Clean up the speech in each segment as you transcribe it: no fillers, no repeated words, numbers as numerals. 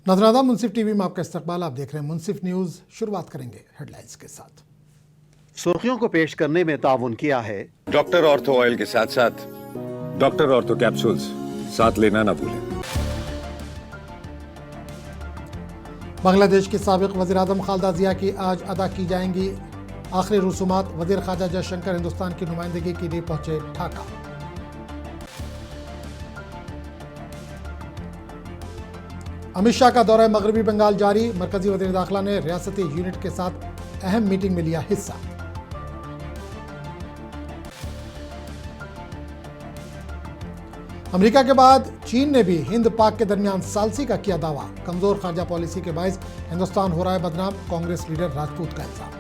नजराना मुंसिफ टीवी में आपका इस्तकबाल। आप देख रहे हैं मुंसिफ न्यूज। शुरुआत करेंगे हेडलाइंस के साथ। सुर्खियों को पेश करने में ताउन किया है डॉक्टर ऑर्थो ऑयल के साथ साथ डॉक्टर ऑर्थो कैप्सूल्स साथ लेना ना भूलें। बांग्लादेश की साबिक वज़ीर-ए-आज़म खालिदा जिया की आज अदा की जाएंगी आखिरी रसूमात। वज़ीर ख़ारजा जयशंकर हिंदुस्तान की नुमाइंदगी के लिए पहुंचे ढाका। अमित शाह का दौरा मगरबी बंगाल जारी। मरकजी वज़ीर दाखिला ने रियासती यूनिट के साथ अहम मीटिंग में लिया हिस्सा। अमेरिका के बाद चीन ने भी हिंद पाक के दरमियान सालसी का किया दावा। कमजोर खारजा पॉलिसी के बायस हिंदुस्तान हो रहा है बदनाम, कांग्रेस लीडर राजपूत का इल्जाम।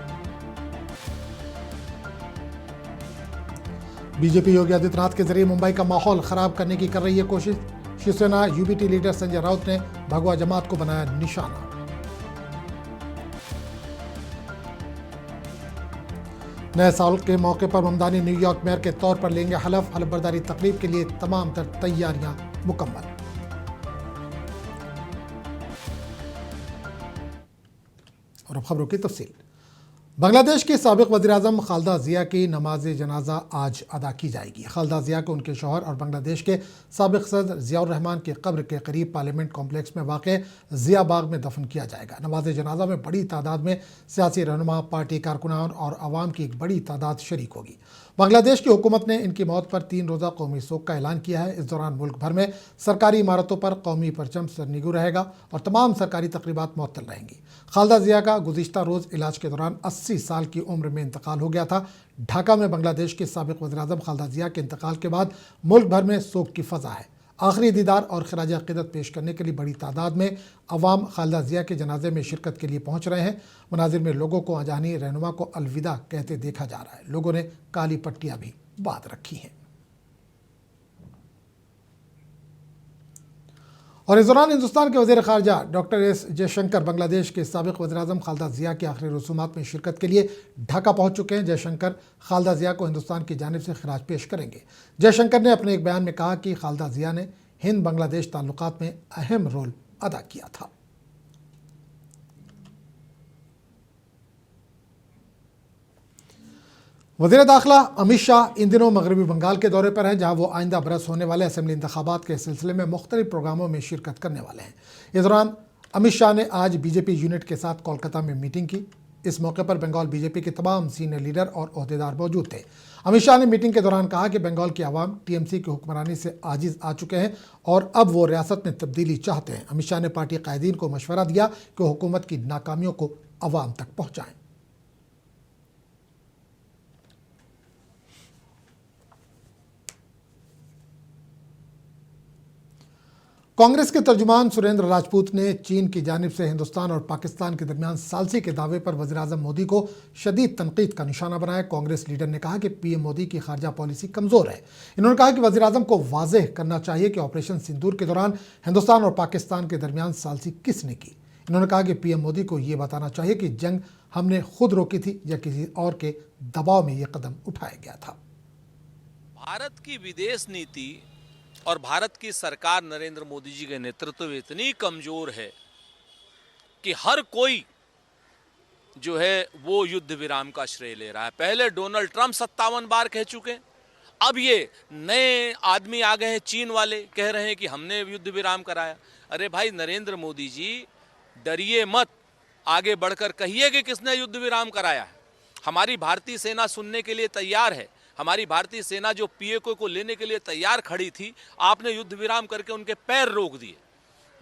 बीजेपी योगी आदित्यनाथ के जरिए मुंबई का माहौल खराब करने की कर रही है कोशिश। शिवसेना यूबीटी लीडर संजय राउत ने भगवा जमात को बनाया निशाना। नए साल के मौके पर ममदानी न्यूयॉर्क मेयर के तौर पर लेंगे हलफ बर्दारी तकरीब के लिए तमाम तैयारियां मुकम्मल। और अब खबरों की तफसील। बांग्लादेश के साबिक वज़ीर-ए-आज़म खालिदा जिया की नमाज जनाजा आज अदा की जाएगी। खालिदा जिया को उनके शौहर और बांग्लादेश के साबिक सदर ज़ियाउर रहमान की कब्र के करीब पार्लियामेंट कॉम्प्लेक्स में वाक़ ज़िया बाग में दफन किया जाएगा। नमाज जनाजा में बड़ी तादाद में सियासी रहनुमा, पार्टी कारकुनान और आवाम की एक बड़ी तादाद शरीक होगी। बांग्लादेश की हुकूमत ने इनकी मौत पर 3 रोज़ा कौमी शोक का ऐलान किया है। इस दौरान मुल्क भर में सरकारी इमारतों पर कौमी परचम सरनिगू रहेगा और तमाम सरकारी तकरीबात मुअत्तल रहेंगी। खालिदा जिया का गुज़िश्ता रोज़ इलाज के दौरान 80 साल की उम्र में इंतकाल हो गया था। ढाका में बांग्लादेश के साबिक वज़ीर-ए-आज़म खालिदा जिया के इंतकाल के बाद मुल्क भर में शोक की फ़ज़ा है। आखिरी दीदार और खिराज अक़ीदत पेश करने के लिए बड़ी तादाद में अवाम खालिदा जिया के जनाजे में शिरकत के लिए पहुँच रहे हैं। मनाजिर में लोगों को अजानी रहनुमा को अलविदा कहते देखा जा रहा है। लोगों ने काली पट्टियाँ भी बांध रखी हैं। और इस दौरान हिंदुस्तान के वज़ीर ख़ारजा डॉक्टर एस जयशंकर बांग्लादेश के साबिक वज़ीर-ए-आज़म खालिदा जिया की आखिरी रसूमात में शिरकत के लिए ढाका पहुंच चुके हैं। जयशंकर खालिदा जिया को हिंदुस्तान की जानिब से खिराज पेश करेंगे। जयशंकर ने अपने एक बयान में कहा कि खालिदा जिया ने हिंद बांग्लादेश ताल्लुकात में अहम रोल अदा किया था। वज़ीर दाखिला अमित शाह इन दिनों मगरबी बंगाल के दौरे पर हैं, जहां वो आइंदा बरस होने वाले असेंबली इंतखाबात के सिलसिले में मुख्तलिफ प्रोग्रामों में शिरकत करने वाले हैं। इस दौरान अमित शाह ने आज बीजेपी यूनिट के साथ कोलकाता में मीटिंग की। इस मौके पर बंगाल बीजेपी के तमाम सीनियर लीडर और ओहदेदार मौजूद थे। अमित शाह ने मीटिंग के दौरान कहा कि बंगाल की आवाम टीएमसी की हुक्मरानी से आजिज आ चुके हैं और अब वो रियासत में तब्दीली चाहते हैं। अमित शाह ने पार्टी कायदीन को मशवरा दिया कि हुकूमत की नाकामियों को अवाम तक पहुँचाएँ। कांग्रेस के तर्जुमान सुरेंद्र राजपूत ने चीन की जानिब से हिंदुस्तान और पाकिस्तान के दरमियान सालसी के दावे पर वज़ीर-ए-आज़म मोदी को शदीद तनकीद का निशाना बनाया। कांग्रेस लीडर ने कहा कि पीएम मोदी की खारजा पॉलिसी कमज़ोर है। इन्होंने कहा कि वज़ीर-ए-आज़म को वाज़ेह करना चाहिए कि ऑपरेशन सिंदूर के दौरान हिंदुस्तान और पाकिस्तान के दरमियान सालसी किसने की। इन्होंने कहा कि पीएम मोदी को ये बताना चाहिए कि जंग हमने खुद रोकी थी या किसी और के दबाव में ये कदम उठाया गया था। भारत की विदेश नीति और भारत की सरकार नरेंद्र मोदी जी के नेतृत्व में इतनी कमजोर है कि हर कोई जो है वो युद्ध विराम का श्रेय ले रहा है। पहले डोनाल्ड ट्रंप 57 बार कह चुके हैं, अब ये नए आदमी आ गए हैं चीन वाले, कह रहे हैं कि हमने युद्ध विराम कराया। अरे भाई नरेंद्र मोदी जी डरिए मत, आगे बढ़कर कहिए कि किसने युद्ध विराम कराया है। हमारी भारतीय सेना सुनने के लिए तैयार है। हमारी भारतीय सेना जो पीएके को लेने के लिए तैयार खड़ी थी, आपने युद्ध विराम करके उनके पैर रोक दिए।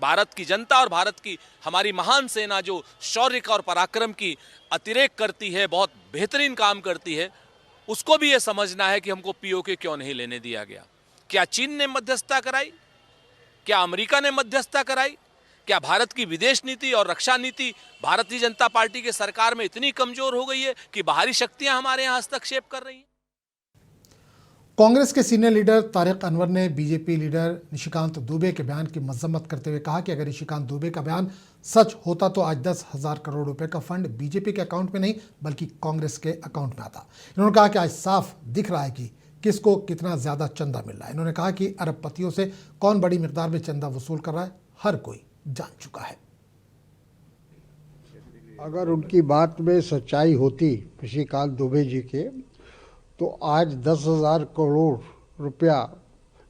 भारत की जनता और भारत की हमारी महान सेना जो शौर्य और पराक्रम की अतिरेक करती है, बहुत बेहतरीन काम करती है, उसको भी ये समझना है कि हमको पीओके क्यों नहीं लेने दिया गया। क्या चीन ने मध्यस्थता कराई? क्या अमेरिका ने मध्यस्थता कराई? क्या भारत की विदेश नीति और रक्षा नीति भारतीय जनता पार्टी के सरकार में इतनी कमजोर हो गई है कि बाहरी शक्तियां हमारे यहाँ हस्तक्षेप कर रही हैं? कांग्रेस के सीनियर लीडर तारिक अनवर ने बीजेपी लीडर निशिकांत दुबे के बयान की मजम्मत करते हुए कहा कि अगर निशिकांत दुबे का बयान सच होता तो आज 10,000 करोड़ रुपए का फंड बीजेपी के अकाउंट में नहीं बल्कि कांग्रेस के अकाउंट में आता। इन्होंने कहा कि आज साफ दिख रहा है कि किसको कितना ज्यादा चंदा मिल रहा है। इन्होंने कहा कि अरबपतियों से कौन बड़ी मिकदार में चंदा वसूल कर रहा है, हर कोई जान चुका है। अगर उनकी बात में सच्चाई होती शशिकांत दुबे जी के, तो आज 10,000 करोड़ रुपया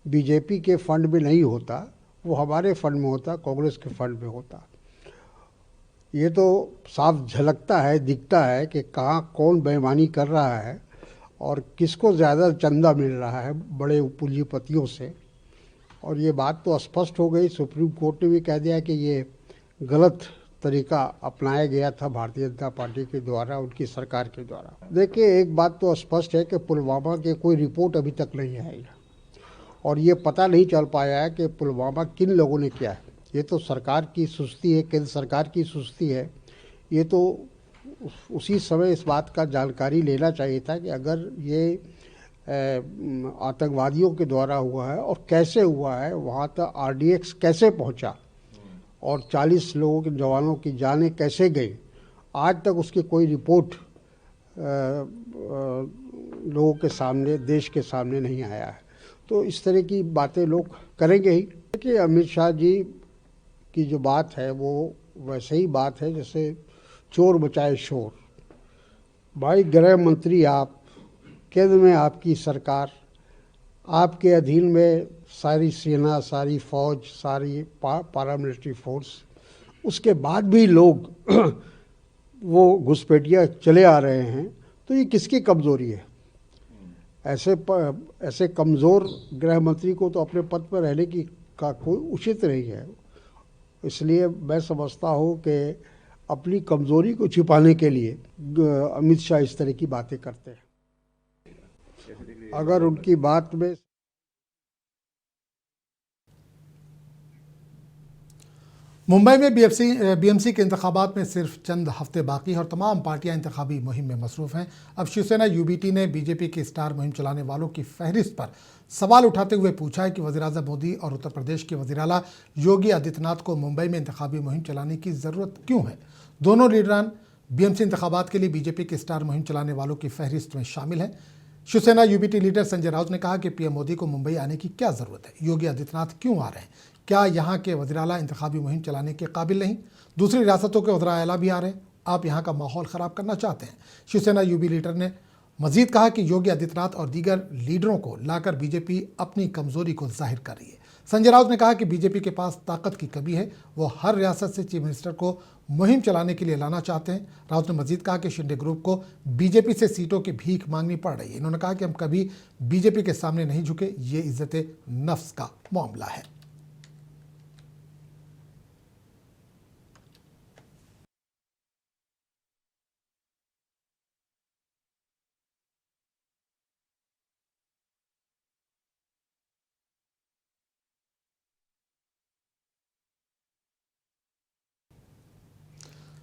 बीजेपी के फंड में नहीं होता, वो हमारे फंड में होता, कांग्रेस के फंड में होता। ये तो साफ झलकता है, दिखता है कि कहाँ कौन बेईमानी कर रहा है और किसको ज़्यादा चंदा मिल रहा है बड़े पूंजीपतियों से। और ये बात तो स्पष्ट हो गई, सुप्रीम कोर्ट ने भी कह दिया कि ये गलत तरीका अपनाया गया था भारतीय जनता पार्टी के द्वारा, उनकी सरकार के द्वारा। देखिए, एक बात तो स्पष्ट है कि पुलवामा की कोई रिपोर्ट अभी तक नहीं आई और ये पता नहीं चल पाया है कि पुलवामा किन लोगों ने किया है। ये तो सरकार की सुस्ती है, केंद्र सरकार की सुस्ती है। ये तो उसी समय इस बात का जानकारी लेना चाहिए था कि अगर ये आतंकवादियों के द्वारा हुआ है और कैसे हुआ है, वहाँ तक RDX कैसे पहुँचा और 40 लोगों के जवानों की जानें कैसे गई, आज तक उसकी कोई रिपोर्ट लोगों के सामने, देश के सामने नहीं आया है। तो इस तरह की बातें लोग करेंगे ही। देखिए, अमित शाह जी की जो बात है वो वैसे ही बात है जैसे चोर मचाए शोर। भाई, गृह मंत्री आप, केंद्र में आपकी सरकार, आपके अधीन में सारी सेना, सारी फौज, सारी पारामिलिट्री फोर्स, उसके बाद भी लोग वो घुसपैठिया चले आ रहे हैं, तो ये किसकी कमज़ोरी है? ऐसे कमज़ोर गृह मंत्री को तो अपने पद पर रहने की का कोई उचित नहीं है। इसलिए मैं समझता हूँ कि अपनी कमज़ोरी को छिपाने के लिए अमित शाह इस तरह की बातें करते हैं। अगर उनकी बात में मुंबई में BMC के इंतखाबात में सिर्फ चंद हफ्ते बाकी हैं और तमाम पार्टियां इंतखाबी मुहिम में मसरूफ़ हैं। अब शिवसेना UBT ने बीजेपी की स्टार मुहिम चलाने वालों की फहरिस्त पर सवाल उठाते हुए पूछा है कि वज़ीर-ए-आज़म मोदी और उत्तर प्रदेश के वज़ीर आला योगी आदित्यनाथ को मुंबई में इंतखाबी मुहिम चलाने की ज़रूरत क्यों है। दोनों लीडरान BMC इंतखाबात के लिए बीजेपी की स्टार मुहिम चलाने वालों की फहरिस्त में शामिल हैं। शिवसेना UBT लीडर संजय राउत ने कहा कि PM मोदी को मुंबई आने की क्या ज़रूरत है, योगी आदित्यनाथ क्यों आ रहे हैं, क्या यहाँ के वज़ीर आला इंतखाबी मुहिम चलाने के काबिल नहीं? दूसरी रियासतों के वज़ीर आला भी आ रहे हैं, आप यहाँ का माहौल ख़राब करना चाहते हैं। शिवसेना UB लीडर ने मजीद कहा कि योगी आदित्यनाथ और दीगर लीडरों को लाकर बीजेपी अपनी कमज़ोरी को जाहिर कर रही है। संजय राउत ने कहा कि बीजेपी के पास ताकत की कमी है, वो हर रियासत से चीफ मिनिस्टर को मुहिम चलाने के लिए लाना चाहते हैं। राउत ने मजीद कहा कि शिंदे ग्रुप को बीजेपी से सीटों की भीख मांगनी पड़ रही है। इन्होंने कहा कि हम कभी बीजेपी के सामने नहीं झुके, ये इज्जत नफ्स का मामला है।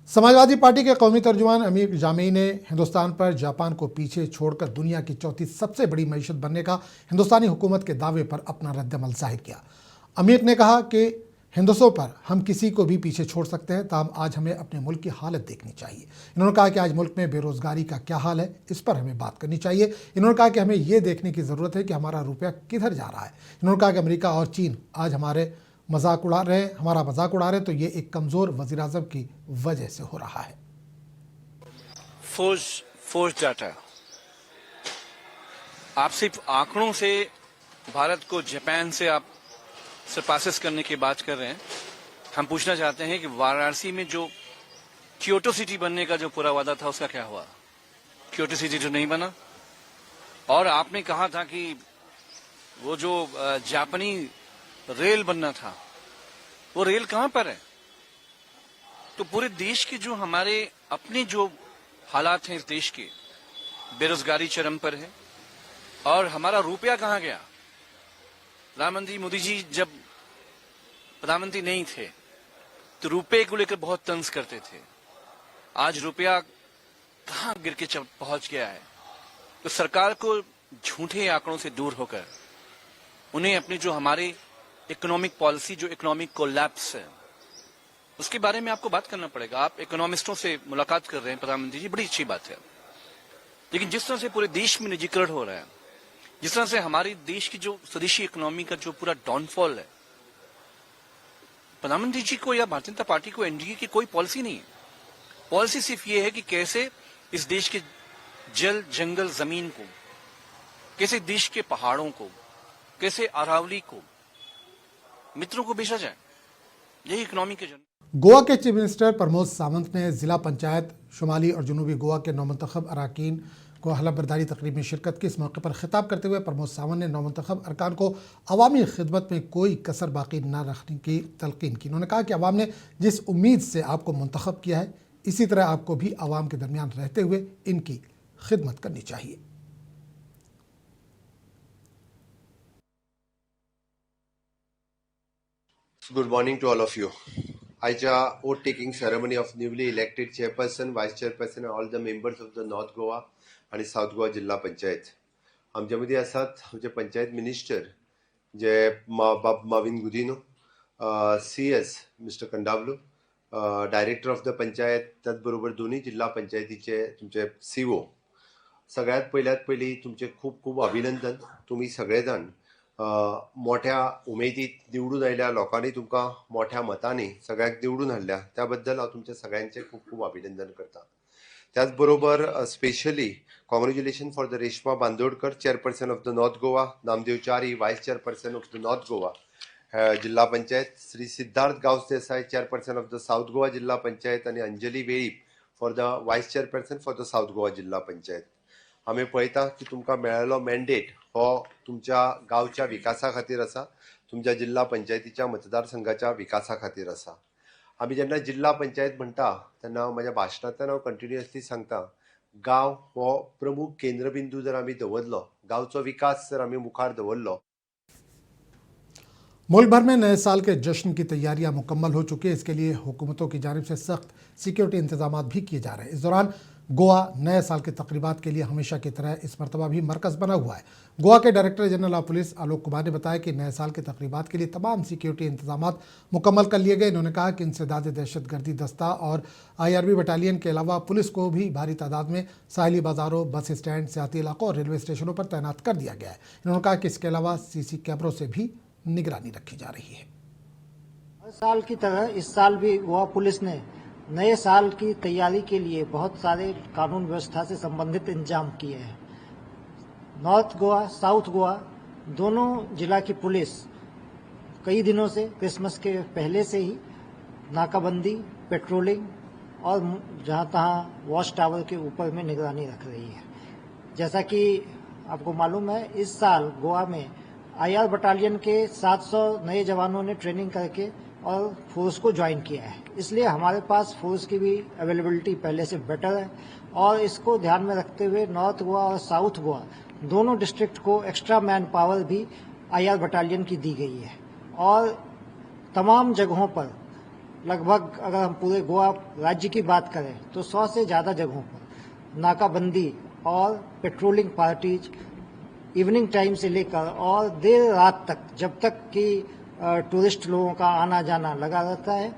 समाजवादी पार्टी के कौमी तर्जुमान अमीर जामेई ने हिंदुस्तान पर जापान को पीछे छोड़कर दुनिया की चौथी सबसे बड़ी मईशत बनने का हिंदुस्तानी हुकूमत के दावे पर अपना रद्दमल जाहिर किया। अमीर ने कहा कि हिंदुस्तान पर हम किसी को भी पीछे छोड़ सकते हैं, ताहम आज हमें अपने मुल्क की हालत देखनी चाहिए। इन्होंने कहा कि आज मुल्क में बेरोजगारी का क्या हाल है, इस पर हमें बात करनी चाहिए। इन्होंने कहा कि हमें ये देखने की ज़रूरत है कि हमारा रुपया किधर जा रहा है। इन्होंने कहा कि अमेरिका और चीन आज हमारा मजाक उड़ा रहे हैं, तो ये एक कमज़ोर वज़ीर-ए-आज़म की वजह से हो रहा है। फोर्स डाटा, आप सिर्फ आंकड़ों से भारत को जापान से आप सरपासिस करने की बात कर रहे हैं। हम पूछना चाहते हैं कि वाराणसी में जो क्योटो सिटी बनने का जो पूरा वादा था उसका क्या हुआ? क्योटो सिटी तो नहीं बना। और आपने कहा था कि वो जो जापानी रेल बनना था, वो रेल कहां पर है? तो पूरे देश के जो हमारे अपने जो हालात हैं इस देश के, बेरोजगारी चरम पर है और हमारा रुपया कहां गया? प्रधानमंत्री मोदी जी जब प्रधानमंत्री नहीं थे तो रुपये को लेकर बहुत तंज करते थे। आज रुपया कहां गिर के पहुंच गया है? तो सरकार को झूठे आंकड़ों से दूर होकर उन्हें अपनी जो हमारे इकोनॉमिक पॉलिसी, जो इकोनॉमिक कोलैप्स है, उसके बारे में आपको बात करना पड़ेगा। आप इकोनॉमिस्टों से मुलाकात कर रहे हैं प्रधानमंत्री जी, बड़ी अच्छी बात है, लेकिन जिस तरह से पूरे देश में निजीकरण हो रहा है, जिस तरह से हमारे देश की जो स्वदेशी इकोनॉमी का जो पूरा डाउनफॉल है, प्रधानमंत्री जी को या भारतीय जनता पार्टी को, एनडीए की कोई पॉलिसी नहीं है। पॉलिसी सिर्फ ये है कि कैसे इस देश के जल, जंगल, जमीन को, कैसे देश के पहाड़ों को, कैसे अरावली को मित्रों को बेचा जाए। यही इकोनॉमी के गोवा के चीफ मिनिस्टर प्रमोद सावंत ने जिला पंचायत शुमाली और जनूबी गोवा के नौमंतखब अरकान को हलफ बर्दारी तकरीब में शिरकत की। इस मौके पर खिताब करते हुए प्रमोद सावंत ने नौमंतखब अरकान को अवामी खिदमत में कोई कसर बाकी न रखने की तलकीन की। उन्होंने कहा कि अवाम ने जिस उम्मीद से आपको मुंतखब किया है, इसी तरह आपको भी अवाम के दरमियान रहते हुए इनकी खिदमत करनी चाहिए। Good morning to all of you. आजच्या oath taking ceremony of newly elected chairperson, vice chairperson, all the members of the north Goa आणि साऊथ गोवा जिल्हा पंचायत आमच्या मध्ये आसात आमचे पंचायत मिनिस्टर जे Bab Mauvin Godinho, CS mister Kandavalo, director of the panchayat, त्याचबरोबर दोन्ही जिल्हा पंचायतीचे तुमचे CO. सगळ्यात पहिली तुमचे खूप खूप अभिनंदन. तुम्ही सगळेजण मोठ्या उमेदीत निवडून आयल्या, लोकांनी तुमकां मोठ्या मतांनी सगळ्याक निवडून हाडल्या, त्याबद्दल हांव तुमच्या सगळ्यांचे खूप खूप अभिनंदन करता. त्याचबरोबर specially congratulation for the Reshma Bandodkar, chairperson of the north Goa, Namdev Chari, vice chairperson of the north Goa जिल्हा panchayat, Shri Siddharth Gawas Desai, chairperson of the south Goa जिल्हा पंचायत, आणि Anjali Velip for the vice chairperson for the south Goa जिल्हा पंचायत. आम्ही पळयता की तुमकां मेळिल्लो मॅन्डेट हो तुमच्या गांवच्या विकासा खातीर आसा, तुमच्या जिल्हा पंचायतीच्या मतदारसंघाच्या विकासा खातीर आसा. आमी जेन्ना जिल्हा पंचायत म्हणटा तेन्ना हांव म्हाज्या भाशणांतल्यान हांव कंटिन्युअसली सांगता, गांव हो प्रमुख केंद्रबिंदू जर आमी दवरलो, गांवचो विकास जर आमी मुखार दवरलो. मुल्क भर में नए साल के जश्न की तैयारियां मुकम्मल हो चुकी है। इसके लिए हुकूमतों की जानिब से सख्त सिक्योरिटी इंतजाम भी किए जा रहे हैं। इस दौरान गोवा नए साल के तकरीबात के लिए हमेशा की तरह इस मरतबा भी मरकज़ बना हुआ है। गोवा के director general of police Alok Kumar ने बताया कि नए साल के तकरीबात के लिए तमाम सिक्योरिटी इंतजाम मुकम्मल कर लिए गए। इन्होंने कहा कि इंसदाद दहशतगर्दी दस्ता और IRB बटालियन के अलावा पुलिस को भी भारी तादाद में साहिली बाजारों, बस स्टैंड, सियाती इलाकों और रेलवे स्टेशनों पर तैनात कर दिया गया है। इन्होंने कहा कि इसके अलावा CC कैमरों से भी निगरानी रखी जा रही है। हर साल की तरह इस साल भी गोवा पुलिस ने नए साल की तैयारी के लिए बहुत सारे कानून व्यवस्था से संबंधित इंतजाम किए हैं। नॉर्थ गोवा, साउथ गोवा दोनों जिला की पुलिस कई दिनों से, क्रिसमस के पहले से ही नाकाबंदी, पेट्रोलिंग और जहां तहां वॉच टावर के ऊपर में निगरानी रख रही है। जैसा कि आपको मालूम है, इस साल गोवा में IR बटालियन के 700 नए जवानों ने ट्रेनिंग करके और फोर्स को ज्वाइन किया है। इसलिए हमारे पास फोर्स की भी अवेलेबिलिटी पहले से बेटर है और इसको ध्यान में रखते हुए नॉर्थ गोवा और साउथ गोवा दोनों डिस्ट्रिक्ट को एक्स्ट्रा मैन पावर भी IR बटालियन की दी गई है। और तमाम जगहों पर लगभग अगर हम पूरे गोवा राज्य की बात करें तो 100 से ज़्यादा जगहों पर नाकाबंदी और पेट्रोलिंग पार्टीज इवनिंग टाइम से लेकर और देर रात तक, जब तक कि टूरिस्ट लोगों का आना जाना लगा रहता है,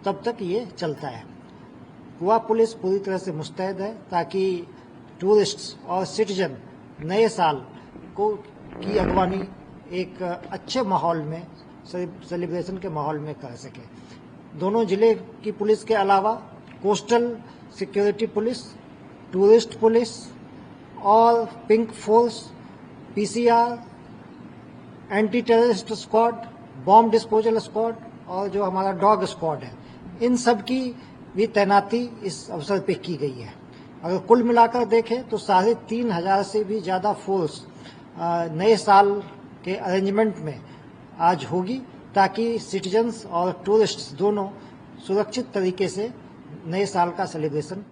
तब तक ये चलता है। गोवा पुलिस पूरी तरह से मुस्तैद है ताकि टूरिस्ट्स और सिटीजन नए साल को की अगवानी एक अच्छे माहौल में, सेलिब्रेशन के माहौल में कर सके। दोनों जिले की पुलिस के अलावा coastal security police, tourist police और pink force, PCR, anti terrorist squad, bomb disposal squad और जो हमारा डॉग स्क्वाड है, इन सब की भी तैनाती इस अवसर पे की गई है। अगर कुल मिलाकर देखें तो 3,500 से भी ज़्यादा फोर्स नए साल के अरेंजमेंट में आज होगी ताकि सिटीजन्स और टूरिस्ट्स दोनों सुरक्षित तरीके से नए साल का सेलिब्रेशन।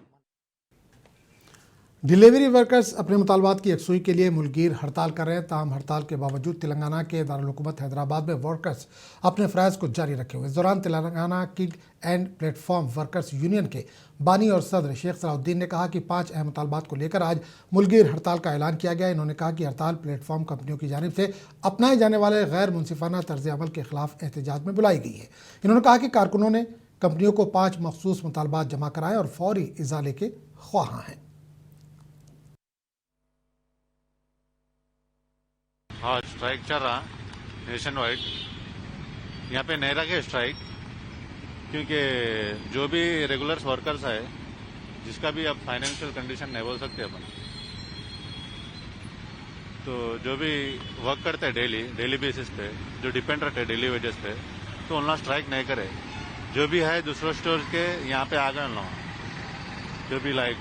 डिलीवरी वर्कर्स अपने मुतालबात की यकसुई के लिए मुल्कगीर हड़ताल कर रहे हैं। ताहम हड़ताल के बावजूद तेलंगाना के दारुल हुकूमत हैदराबाद में वर्कर्स अपने फ़राइज़ को जारी रखे हुए। इस दौरान Telangana gig and platform workers union के बानी और सदर शेख सलाउद्दीन ने कहा कि 5 अहम मुतालबात को लेकर आज मुल्कगीर हड़ताल का ऐलान किया गया। इन्होंने कहा कि हड़ताल प्लेटफॉर्म कंपनियों की जानिब से अपनाए जाने वाले गैर मुनसिफाना तर्ज अमल के खिलाफ एहतजाज में बुलाई गई है। इन्होंने कहा कि कारकुनों ने कंपनियों को 5 मखसूस मुतालबात जमा कराए और फौरी इजाले के ख्वाहां हैं। हाँ, स्ट्राइक चल रहा नेशन वाइड। यहाँ पे नहीं रखे स्ट्राइक, क्योंकि जो भी रेगुलर वर्कर्स है जिसका भी अब फाइनेंशियल कंडीशन नहीं बोल सकते अपन, तो जो भी वर्क करते हैं डेली बेसिस पे, जो डिपेंड रहते हैं डेली वेजेस पे, तो उनका स्ट्राइक नहीं करे। जो भी है दूसरे स्टोर के यहाँ पे आ गए उन लोग, जो भी लाइक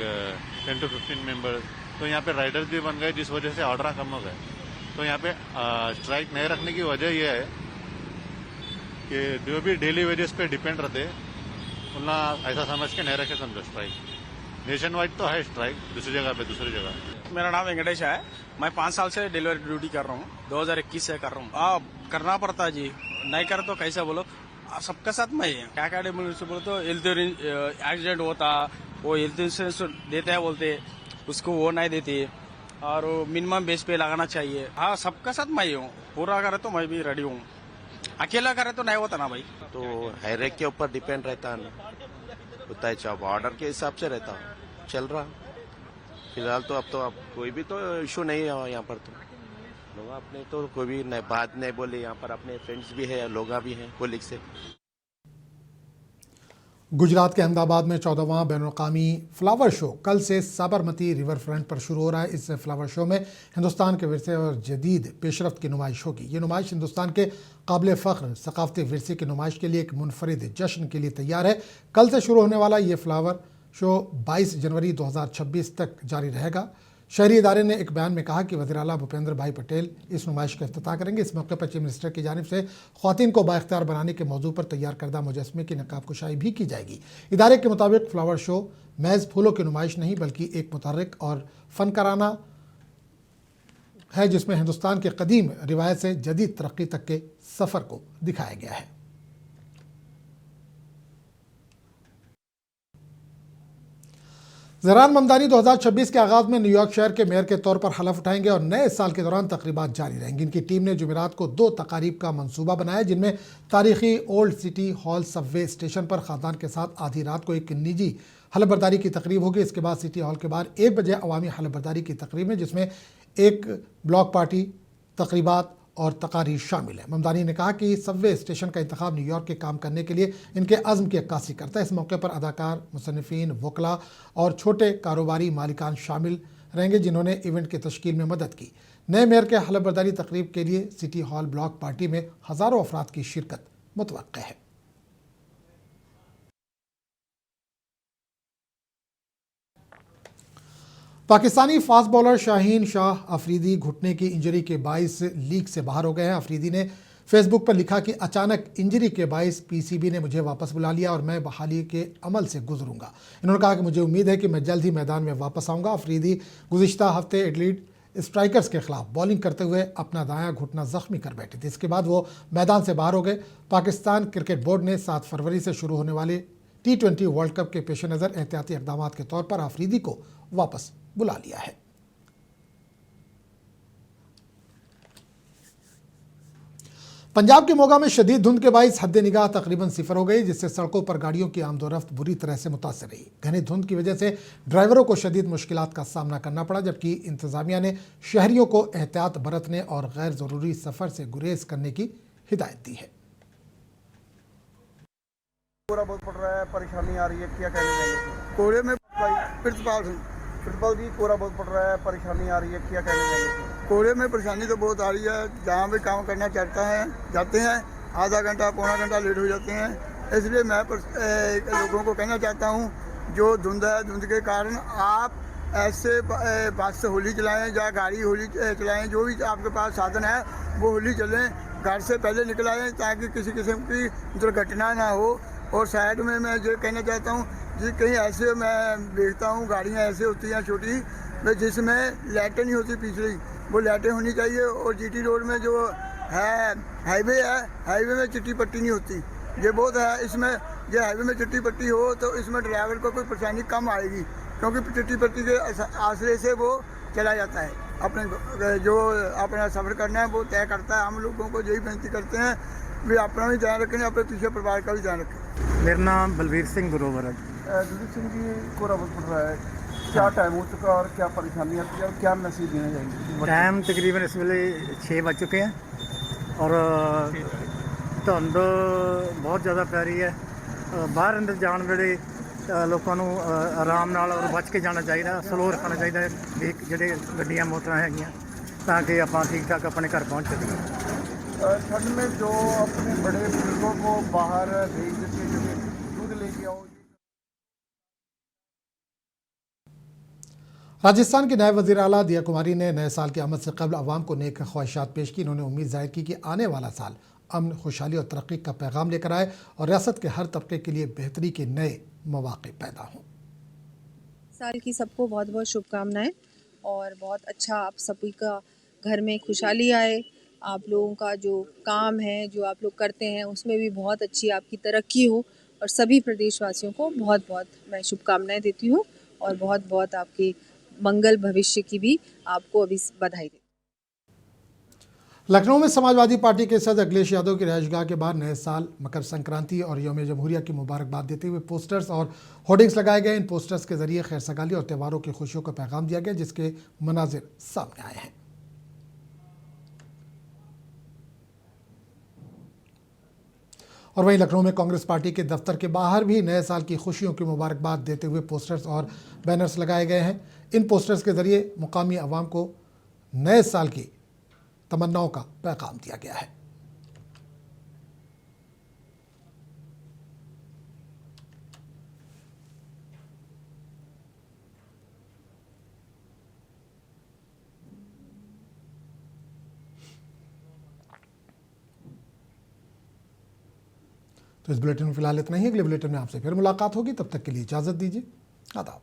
10 to 15 मेंबर्स, तो यहाँ पे राइडर्स भी बन गए, जिस वजह से ऑर्डर कम हो गए। तो यहाँ पे स्ट्राइक नहीं रखने की वजह यह है कि जो भी डेली वेजेस पे डिपेंड रहते उनका ऐसा समझ के नहीं रखे समझो स्ट्राइक। नेशन वाइड तो है स्ट्राइक, दूसरी जगह। मेरा नाम वेंकटेश है। मैं 5 साल से डिलीवरी ड्यूटी कर रहा हूँ, 2021 से कर रहा हूँ। करना पड़ता है जी, नहीं करे तो कैसे बोलो, सबके साथ मैं ही क्या से बोलो तो हेल्थ एक्सीडेंट होता, वो हेल्थ इंश्योरेंस देते हैं बोलते, उसको वो नहीं देते, और मिनिमम बेस पे लगाना चाहिए। हाँ, सबके साथ मैं ही हूँ, पूरा करे तो मैं भी रेडी हूँ, अकेला करे तो नहीं होता ना भाई। तो हाईरेक के ऊपर डिपेंड रहता है ना, होता है जॉब ऑर्डर के हिसाब से रहता है, चल रहा फिलहाल तो। अब कोई भी तो इशू नहीं है यहाँ पर, तो लोग अपने तो कोई भी नहीं बात नहीं बोले। यहाँ पर अपने फ्रेंड्स भी है, लोग भी हैं कोलिग से। गुजरात के अहमदाबाद में 14वां बैनुल-अक़वामी फ्लावर शो कल से साबरमती रिवर फ्रंट पर शुरू हो रहा है। इस फ्लावर शो में हिंदुस्तान के विरसे और जदीद पेशरफ्त की नुमाइश होगी। ये नुमाइश हिंदुस्तान के काबिल फ़ख्र सकाफ़ती विरसे की नुमाइश के लिए एक मुनफरिद जश्न के लिए तैयार है। कल से शुरू होने वाला ये फ्लावर शो 22 जनवरी 2026 तक जारी रहेगा। शहरी इदारे ने एक बयान में कहा कि वज़ीर आला भूपेंद्र भाई पटेल इस नुमाइश का इफ्तिताह करेंगे। इस मौके पर चीफ मिनिस्टर की जानिब से ख़वातीन को बाइख्तियार बनाने के मौजू पर तैयार करदा मुजस्मे की नकाब कुशाई भी की जाएगी। इदारे के मुताबिक फ्लावर शो महज फूलों की नुमाइश नहीं बल्कि एक मुतहर्रिक और फ़नकाराना है, जिसमें हिंदुस्तान के कदीम रिवायत से जदीद तरक्की तक के सफ़र को दिखाया गया है। ज़हरान ममदानी 2026 के आगाज़ में न्यूयॉर्क शहर के मेयर के तौर पर हलफ उठाएंगे और नए साल के दौरान तकरीबात जारी रहेंगी। इनकी टीम ने जुमेरात को 2 तकारीब का मंसूबा बनाया, जिनमें तारीखी old city hall Subway station पर ख़ानदान के साथ आधी रात को एक निजी हलफबरदारी की तकरीब होगी। इसके बाद सिटी हॉल के बाहर 1 बजे अवामी हलफबरदारी की तकरीब है, जिसमें एक ब्लॉक पार्टी, तकरीबात और तकारीर शामिल है। ममदानी ने कहा कि सबवे स्टेशन का इंतखाब न्यूयॉर्क के काम करने के लिए इनके अज़्म की अक्कासी करता है। इस मौके पर अदाकार, मुसन्निफ़ीन, वकला और छोटे कारोबारी मालिकान शामिल रहेंगे, जिन्होंने इवेंट की तश्कील में मदद की। नए मेयर के हलफबरदारी तकरीब के लिए सिटी हॉल ब्लॉक पार्टी में हज़ारों अफराद की शिरकत मुतवक्के है। पाकिस्तानी फास्ट बॉलर शाहीन शाह अफरीदी घुटने की इंजरी के बाइस लीग से बाहर हो गए हैं। अफरीदी ने फेसबुक पर लिखा कि अचानक इंजरी के बाइस पीसीबी ने मुझे वापस बुला लिया और मैं बहाली के अमल से गुजरूंगा। इन्होंने कहा कि मुझे उम्मीद है कि मैं जल्द ही मैदान में वापस आऊँगा। अफरीदी गुज़िश्ता हफ्ते एडलीड स्ट्राइकर्स के खिलाफ बॉलिंग करते हुए अपना दायां घुटना जख्मी कर बैठे थे। इसके बाद वो मैदान से बाहर हो गए। पाकिस्तान क्रिकेट बोर्ड ने 7 फरवरी से शुरू होने वाले T20 वर्ल्ड कप के पेश नज़र एहतियाती इक़दाम के तौर पर अफरीदी को वापस बुला लिया है। पंजाब के मोगा में शदीद धुंध के बाइस हद निगाह तकरीबन 0 हो गई, जिससे सड़कों पर गाड़ियों की आमदोरफ्त बुरी तरह से मुतासर रही। घनी धुंध की वजह से ड्राइवरों को शदीद मुश्किलात का सामना करना पड़ा, जबकि इंतजामिया ने शहरियों को एहतियात बरतने और गैर ज़रूरी सफ़र से गुरेज करने की हिदायत दी है। कोहरा बहुत पड़ रहा है, परेशानी आ रही है, क्या कहने चाहिए? कोहरे में प्रिंसिपल जी कोहरा बहुत पड़ रहा है, परेशानी आ रही है, क्या कहने चाहिए? कोहरे में परेशानी तो बहुत आ रही है। जहाँ भी काम करना जाते हैं आधा घंटा पौना घंटा लेट हो जाते हैं। इसलिए मैं लोगों को कहना चाहता हूँ, जो धुंध है, धुंध के कारण आप ऐसे बात से होली चलाएं या गाड़ी होली चलाएं, जो भी आपके पास साधन है वो होली चलें, घर से पहले निकल आएँ ताकि किसी किस्म की दुर्घटना ना हो। और साइड में मैं ये कहना चाहता हूँ कि कहीं ऐसे मैं देखता हूँ गाड़ियाँ ऐसे होती हैं छोटी, जिसमें लाइटें नहीं होती पिछली, वो लाइटें होनी चाहिए। और जीटी रोड में जो है हाईवे है, हाईवे में चिट्टी पट्टी नहीं होती, ये बहुत है। इसमें ये हाईवे में चिट्टी पट्टी हो तो इसमें ड्राइवर को कोई परेशानी कम आएगी, क्योंकि चिट्टी पट्टी के आसरे से वो चला जाता है। अपने जो अपना सफ़र करना है वो तय करता है। हम लोगों को यही विनती करते हैं भी अपना भी ध्यान रखें, अपने पीछे परिवार का भी ध्यान रखें। मेरा नाम बलवीर सिंह गुरोवर है। दुलीप सिंह जी, कोहरा बहुत पड़ रहा है, क्या टाइम हो चुका और क्या परेशानी आती है और क्या मैसेज देना चाहिए? टाइम तकरीबन इस वेले 6 बज चुके हैं और धुंध बहुत ज़्यादा पै रही है। बाहर अंदर जाने वेले ਲੋਕਾਂ ਨੂੰ ਆਰਾਮ ਨਾਲ ਔਰ ਬਚ ਕੇ ਜਾਣਾ ਚਾਹੀਦਾ, ਸਲੋ ਰੱਖਣਾ ਚਾਹੀਦਾ ਜਿਹੜੇ ਗੱਡੀਆਂ ਮੋਟਰਾਂ ਹੈਗੀਆਂ, ਤਾਂ ਕਿ ਆਪਾਂ ਠੀਕ ਠਾਕ ਆਪਣੇ ਘਰ ਪਹੁੰਚ ਸਕੀਏ। ठंड में जो अपने बड़े बुजुर्गों को बाहर भेज देते हैं, दूध लेके आओ। राजस्थान के नायब वज़ीर आला दिया कुमारी ने नए साल की आमद से कबल अवाम को नेक ख्वाहिशात पेश की। इन्होंने उम्मीद जाहिर की कि आने वाला साल अमन, खुशहाली और तरक्की का पैगाम लेकर आए और रियासत के हर तबके के लिए बेहतरी के नए मौक़े पैदा हों। साल की सबको बहुत बहुत शुभकामनाएं और बहुत अच्छा आप सभी का घर में खुशहाली आए। आप लोगों का जो काम है, जो आप लोग करते हैं, उसमें भी बहुत अच्छी आपकी तरक्की हो और सभी प्रदेशवासियों को बहुत बहुत मैं शुभकामनाएं देती हूँ और बहुत बहुत आपके मंगल भविष्य की भी आपको अभी बधाई देती हूँ। लखनऊ में समाजवादी पार्टी के सदस्य अखिलेश यादव की रिहाइशगाह के बाहर नए साल, मकर संक्रांति और यौम जमहूरिया की मुबारकबाद देते हुए पोस्टर्स और होर्डिंग्स लगाए गए। इन पोस्टर्स के जरिए खैर सगाली और त्योहारों की खुशियों का पैगाम दिया गया, जिसके मनाजिर सामने आए हैं। और वहीं लखनऊ में कांग्रेस पार्टी के दफ्तर के बाहर भी नए साल की खुशियों की मुबारकबाद देते हुए पोस्टर्स और बैनर्स लगाए गए हैं। इन पोस्टर्स के जरिए मुकामी अवाम को नए साल की तमन्नाओं का पैगाम दिया गया है। तो इस बुलेटिन में फिलहाल इतना ही। अगले बुलेटिन में आपसे फिर मुलाकात होगी, तब तक के लिए इजाजत दीजिए। आदाब।